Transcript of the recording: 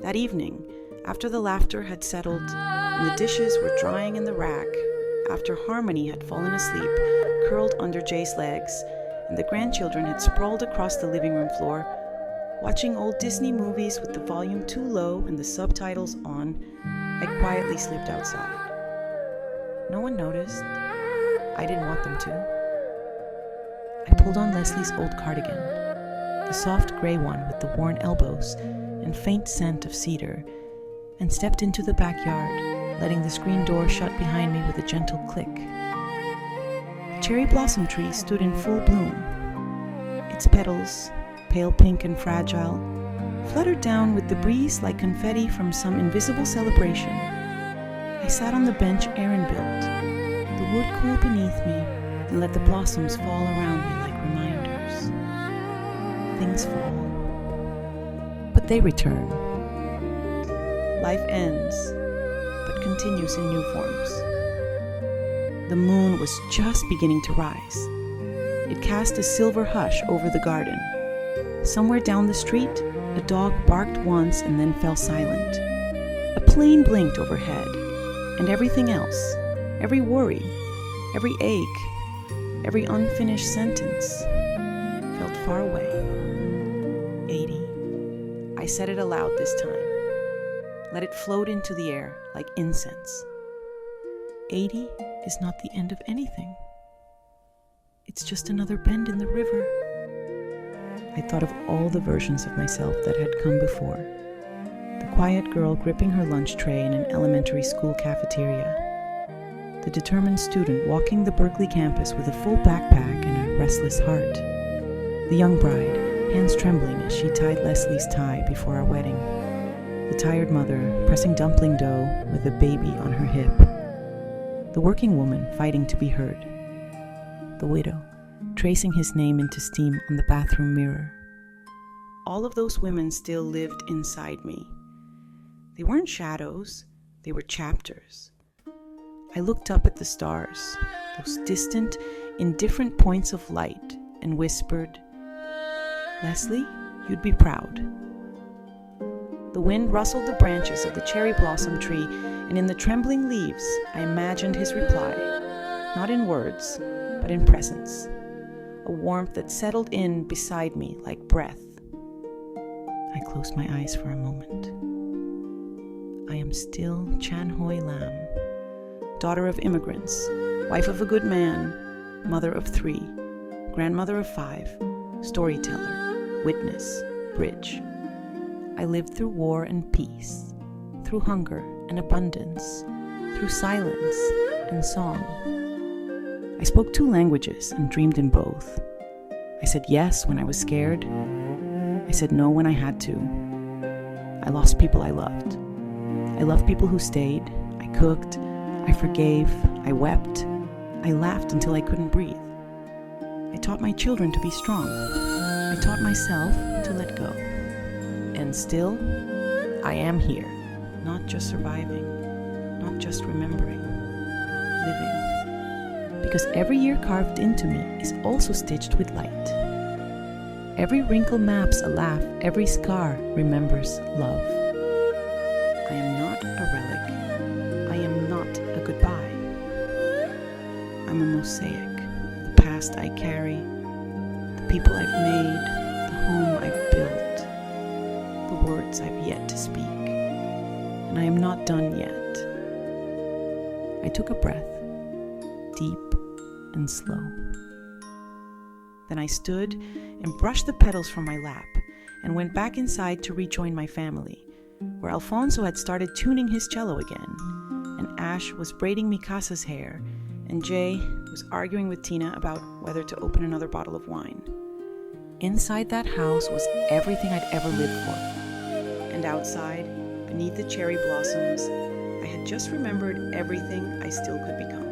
That evening, after the laughter had settled and the dishes were drying in the rack, after Harmony had fallen asleep, curled under Jay's legs, and the grandchildren had sprawled across the living room floor, watching old Disney movies with the volume too low and the subtitles on, I quietly slipped outside. No one noticed. I didn't want them to. I pulled on Leslie's old cardigan, the soft gray one with the worn elbows and faint scent of cedar, and stepped into the backyard, letting the screen door shut behind me with a gentle click. The cherry blossom tree stood in full bloom. Its petals, pale pink and fragile, fluttered down with the breeze like confetti from some invisible celebration. I sat on the bench Aaron built, the wood cool beneath me, and let the blossoms fall around me like reminders. Things fall, but they return. Life ends, but continues in new forms. The moon was just beginning to rise. It cast a silver hush over the garden. Somewhere down the street, a dog barked once and then fell silent. A plane blinked overhead, and everything else, every worry, every ache, every unfinished sentence, felt far away. 80. I said it aloud this time. Let it float into the air like incense. 80 is not the end of anything. It's just another bend in the river. I thought of all the versions of myself that had come before. The quiet girl gripping her lunch tray in an elementary school cafeteria. The determined student walking the Berkeley campus with a full backpack and a restless heart. The young bride, hands trembling as she tied Leslie's tie before our wedding. The tired mother pressing dumpling dough with a baby on her hip. The working woman fighting to be heard. The widow tracing his name into steam on the bathroom mirror. All of those women still lived inside me. They weren't shadows, they were chapters. I looked up at the stars, those distant, indifferent points of light, and whispered, "Leslie, you'd be proud." The wind rustled the branches of the cherry blossom tree, and in the trembling leaves, I imagined his reply, not in words, but in presence, a warmth that settled in beside me like breath. I closed my eyes for a moment. I am still Chan Hoi Lam, daughter of immigrants, wife of a good man, mother of 3, grandmother of 5, storyteller, witness, bridge. I lived through war and peace, through hunger and abundance, through silence and song. I spoke 2 languages and dreamed in both. I said yes when I was scared. I said no when I had to. I lost people I loved. I loved people who stayed. I cooked. I forgave. I wept. I laughed until I couldn't breathe. I taught my children to be strong. I taught myself to let go. And still, I am here, not just surviving, not just remembering, living. Because every year carved into me is also stitched with light. Every wrinkle maps a laugh, every scar remembers love. I am not a relic. I am not a goodbye. I'm a mosaic, the past I carry, the people I've made, the home I've built, the words I've yet to speak. And I am not done yet. I took a breath, deep and slow. Then I stood and brushed the petals from my lap and went back inside to rejoin my family, where Alfonso had started tuning his cello again, and Ash was braiding Mikasa's hair, and Jay was arguing with Tina about whether to open another bottle of wine. Inside that house was everything I'd ever lived for, and outside, beneath the cherry blossoms, I had just remembered everything I still could become.